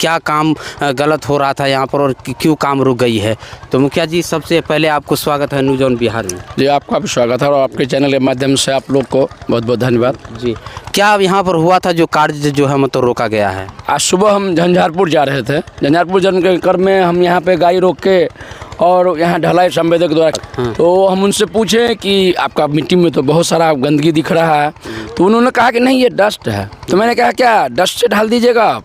क्या काम गलत हो रहा था यहाँ पर और क्यों काम रुक गई है। तो मुखिया जी, सबसे पहले आपको स्वागत है न्यूज़ ऑन बिहार में। जी, आपका भी स्वागत है और आपके चैनल के माध्यम से आप लोग को बहुत बहुत धन्यवाद। जी, क्या यहाँ पर हुआ था जो कार्य जो है मतलब रोका गया है? आज सुबह हम झंझारपुर जा रहे थे। झंझारपुर जाने के क्रम में हम यहाँ पे गाड़ी रोक के और यहाँ ढलाई संवेदक द्वारा तो हम उनसे पूछे कि आपका मिट्टी में तो बहुत सारा गंदगी दिख रहा है। तो उन्होंने कहा कि नहीं, ये डस्ट है। तो मैंने कहा क्या डस्ट से ढाल दीजिएगा आप?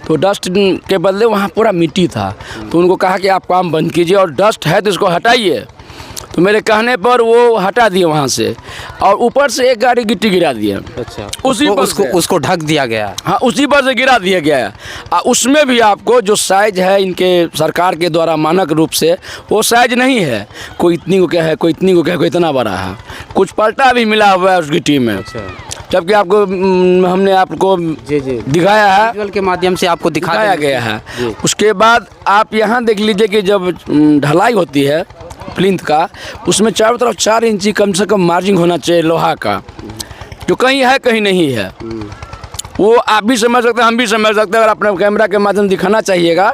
तो डस्ट के बदले वहाँ पूरा मिट्टी था। तो उनको कहा कि आप काम बंद कीजिए और डस्ट है तो इसको हटाइए। तो मेरे कहने पर वो हटा दिए वहाँ से और ऊपर से एक गाड़ी गिट्टी गिरा दिए। अच्छा, उसी पर उसको ढक दिया गया। हाँ, उसी पर से गिरा दिया गया है। उसमें भी आपको जो साइज है इनके सरकार के द्वारा मानक रूप से वो साइज नहीं है। कोई इतनी को क्या है, कोई इतनी को क्या है, कोई इतना बड़ा है। कुछ पलटा भी मिला हुआ है उस गिट्टी में। अच्छा, जबकि आपको हमने आपको जी दिखाया है, विजुअल के माध्यम से आपको दिखाया गया है। उसके बाद आप यहाँ देख लीजिए कि जब ढलाई होती है प्लिंथ का, उसमें चारों तरफ 4 इंची कम से कम मार्जिंग होना चाहिए लोहा का, जो कहीं है कहीं नहीं है। वो आप भी समझ सकते हैं, हम भी समझ सकते हैं। अगर अपने कैमरा के माध्यम दिखाना चाहिएगा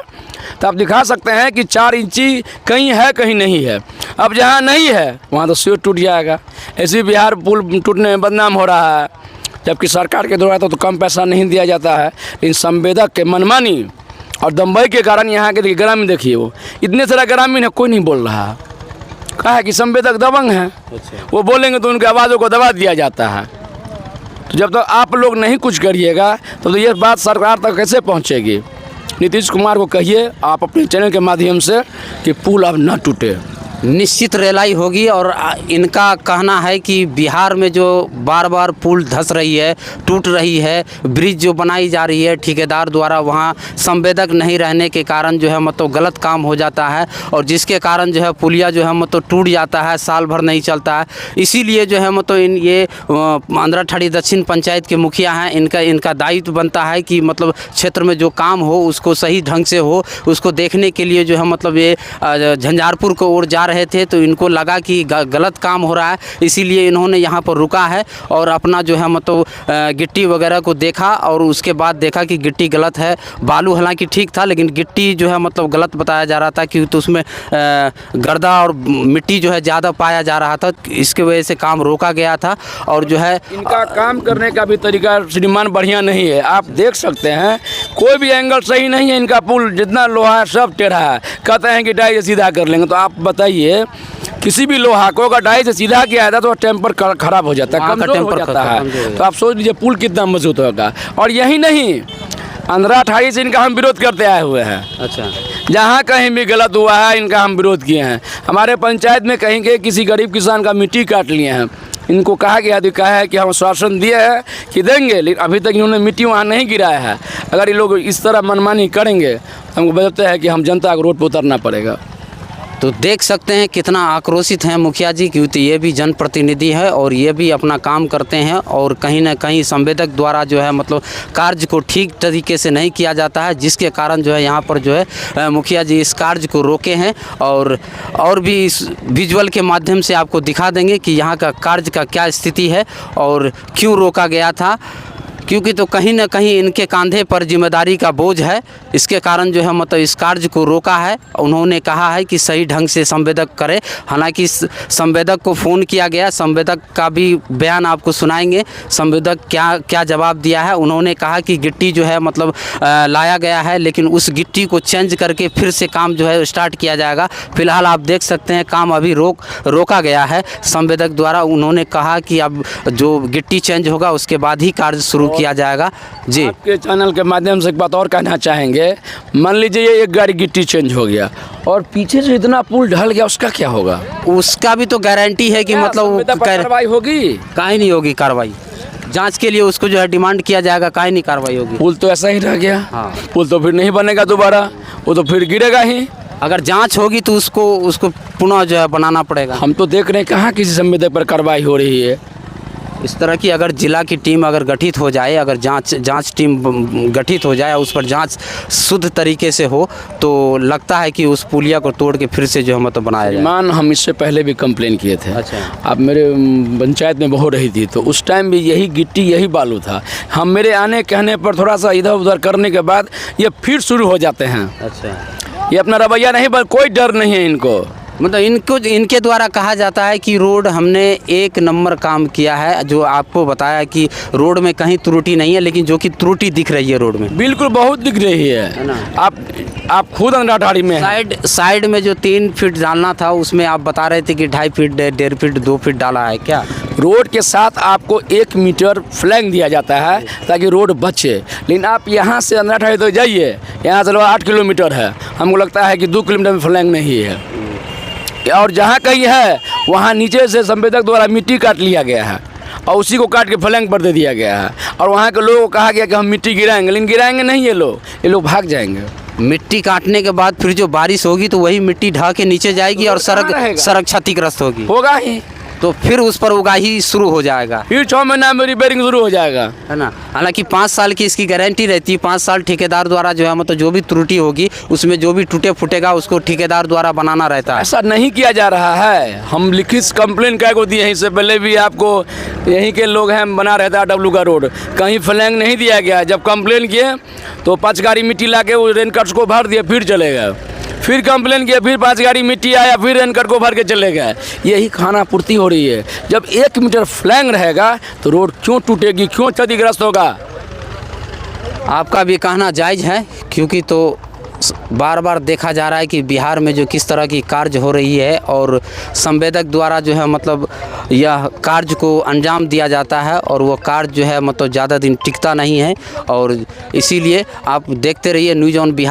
तो आप दिखा सकते हैं कि 4 इंची कहीं है कहीं नहीं है। अब जहाँ नहीं है वहाँ तो स्विच टूट जाएगा। ऐसे बिहार पुल टूटने में बदनाम हो रहा है, जबकि सरकार के द्वारा तो कम पैसा नहीं दिया जाता है। लेकिन संवेदक के मनमानी और दम्बई के कारण यहाँ के ग्रामीण देखिए, वो इतने सारा ग्रामीण है, कोई नहीं बोल रहा। कहा है कि संवेदक दबंग हैं। वो बोलेंगे तो उनकी आवाज़ों को दबा दिया जाता है। तो जब तक आप लोग नहीं कुछ करिएगा तो ये बात सरकार तक कैसे पहुँचेगी? नीतीश कुमार को कहिए आप अपने चैनल के माध्यम से कि पुल अब न टूटे। निश्चित रेलाई होगी। और इनका कहना है कि बिहार में जो बार बार पुल धंस रही है, टूट रही है, ब्रिज जो बनाई जा रही है ठेकेदार द्वारा, वहाँ संवेदक नहीं रहने के कारण जो है मतलब गलत काम हो जाता है और जिसके कारण जो है पुलिया जो है मतलब टूट जाता है, साल भर नहीं चलता है। इसीलिए जो है मतलब ये अंद्राठाड़ी दक्षिण पंचायत के मुखिया हैं, इनका दायित्व बनता है कि मतलब क्षेत्र में जो काम हो उसको सही ढंग से हो, उसको देखने के लिए जो है मतलब ये झंझारपुर को ओर जा रहे थे। तो इनको लगा कि गलत काम हो रहा है, इसीलिए इन्होंने यहाँ पर रुका है और अपना जो है मतलब गिट्टी वगैरह को देखा और उसके बाद देखा कि गिट्टी गलत है। बालू हालांकि ठीक था, लेकिन गिट्टी जो है मतलब गलत बताया जा रहा था क्योंकि तो उसमें गर्दा और मिट्टी जो है ज़्यादा पाया जा रहा था। इसके वजह से काम रोका गया था। और जो है इनका काम करने का भी तरीका श्रीमान बढ़िया नहीं है। आप देख सकते हैं कोई भी एंगल सही नहीं है। इनका पुल जितना लोहा है सब टेढ़ा है। कहते हैं कि डाई से सीधा कर लेंगे। तो आप बताइए, किसी भी लोहा को अगर डाई से सीधा किया था तो टेम्पर खराब हो जाता है, कमजोर हो जाता है। तो आप सोच लीजिए पुल कितना मजबूत होगा। और यही नहीं, अंद्राठाड़ी से इनका हम विरोध करते आए हुए हैं। अच्छा, जहाँ कहीं भी गलत हुआ है इनका हम विरोध किए हैं। हमारे पंचायत में कहीं के किसी गरीब किसान का मिट्टी काट लिए हैं। इनको कहा गया कहा है कि हम आश्वासन दिए हैं कि देंगे, लेकिन अभी तक इन्होंने मिट्टी वहाँ नहीं गिराया है। अगर ये लोग इस तरह मनमानी करेंगे तो हमको बताते हैं कि हम जनता को रोड पर उतरना पड़ेगा। तो देख सकते हैं कितना आक्रोशित हैं मुखिया जी, क्योंकि ये भी जनप्रतिनिधि है और ये भी अपना काम करते हैं और कहीं ना कहीं संवेदक द्वारा जो है मतलब कार्य को ठीक तरीके से नहीं किया जाता है, जिसके कारण जो है यहाँ पर जो है मुखिया जी इस कार्य को रोके हैं। और भी इस विजुअल के माध्यम से आपको दिखा देंगे कि यहाँ का कार्य का क्या स्थिति है और क्यों रोका गया था। क्योंकि तो कहीं ना कहीं इनके कंधे पर जिम्मेदारी का बोझ है, इसके कारण जो है मतलब इस कार्य को रोका है। उन्होंने कहा है कि सही ढंग से संवेदक करे। हालांकि संवेदक को फ़ोन किया गया, संवेदक का भी बयान आपको सुनाएंगे। संवेदक क्या जवाब दिया है। उन्होंने कहा कि गिट्टी जो है मतलब लाया गया है, लेकिन उस गिट्टी को चेंज करके फिर से काम जो है स्टार्ट किया जाएगा। फिलहाल आप देख सकते हैं काम अभी रोका गया है संवेदक द्वारा। उन्होंने कहा कि अब जो गिट्टी चेंज होगा उसके बाद ही कार्य शुरू किया जाएगा। जी, आपके चैनल के माध्यम से एक बात और कहना चाहेंगे। मान लीजिए ये एक गाड़ी गिट्टी चेंज हो गया और पीछे से इतना पुल ढल गया, उसका क्या होगा? उसका भी तो गारंटी है कि मतलब कार्रवाई होगी? काहे नहीं होगी कार्रवाई। जांच के लिए उसको जो है डिमांड किया जाएगा, काहे नहीं कार्रवाई होगी। पुल तो ऐसा ही रह गया। हाँ, पुल तो फिर नहीं बनेगा दोबारा, वो तो फिर गिरेगा ही। अगर जांच होगी तो उसको पुनः जो है बनाना पड़ेगा। हम तो देख रहे हैं कहाँ किसी संवेदक पर कार्रवाई हो रही है। इस तरह की अगर जिला की टीम अगर गठित हो जाए, अगर जांच टीम गठित हो जाए, उस पर जांच शुद्ध तरीके से हो, तो लगता है कि उस पुलिया को तोड़ के फिर से जो है मतलब बनाया जाए। मान हम इससे पहले भी कंप्लेन किए थे। अच्छा। अब मेरे पंचायत में हो रही थी तो उस टाइम भी यही गिट्टी यही बालू था। हम मेरे आने कहने पर थोड़ा सा इधर उधर करने के बाद ये फिर शुरू हो जाते हैं। अच्छा, ये अपना रवैया नहीं, बस कोई डर नहीं है इनको। मतलब इनके द्वारा कहा जाता है कि रोड हमने 1 नंबर काम किया है, जो आपको बताया कि रोड में कहीं त्रुटि नहीं है, लेकिन जो कि त्रुटि दिख रही है रोड में। बिल्कुल बहुत दिख रही है ना। आप खुद अंडाठाड़ी में हैं। साइड में जो 3 फीट डालना था उसमें आप बता रहे थे कि 2.5 फीट 1.5 फीट 2 फीट डाला है क्या? रोड के साथ आपको 1 मीटर फ्लैंग दिया जाता है ताकि रोड बचे, लेकिन आप यहाँ से अंडाठाड़ी तो जाइए, यहाँ से 8 किलोमीटर है, हमको लगता है कि 2 किलोमीटर में फ्लैंग नहीं है। और जहाँ कहीं है वहाँ नीचे से संवेदक द्वारा मिट्टी काट लिया गया है और उसी को काट के फ्लैंग पर दे दिया गया है। और वहाँ के लोगों को कहा गया कि हम मिट्टी गिराएंगे, लेकिन गिराएंगे नहीं ये लोग भाग जाएंगे। मिट्टी काटने के बाद फिर जो बारिश होगी तो वही मिट्टी ढह के नीचे जाएगी और सड़क क्षतिग्रस्त होगा ही, तो फिर उस पर उगाही शुरू हो जाएगा, फिर 6 महीना में रिपेयरिंग शुरू हो जाएगा, है ना। हालांकि 5 साल की इसकी गारंटी रहती है। 5 साल ठेकेदार द्वारा जो है मतलब जो भी त्रुटि होगी उसमें जो भी टूटे फूटेगा उसको ठेकेदार द्वारा बनाना रहता है। ऐसा नहीं किया जा रहा है। हम लिखित कंप्लेन क्या को दिए, इससे पहले भी आपको यहीं के लोग हैं बना रहता है डब्लू का रोड, कहीं फ्लैंग नहीं दिया गया। जब कंप्लेन किए तो 5 गाड़ी मिट्टी ला के वो रेनकट्स को भर दिए, फिर चले गए। फिर कंप्लेन किया, फिर 5 गाड़ी मिट्टी आया, फिर रेनकट को भर के चले गए। यही खाना पूर्ति हो रही है। जब 1 मीटर फ्लैंग रहेगा तो रोड क्यों टूटेगी, क्यों क्षतिग्रस्त होगा? आपका भी कहना जायज़ है, क्योंकि तो बार बार देखा जा रहा है कि बिहार में जो किस तरह की कार्य हो रही है और संवेदक द्वारा जो है मतलब यह कार्य को अंजाम दिया जाता है और वो कार्य जो है मतलब ज़्यादा दिन टिकता नहीं है। और इसीलिए आप देखते रहिए न्यूज़ ऑन बिहार।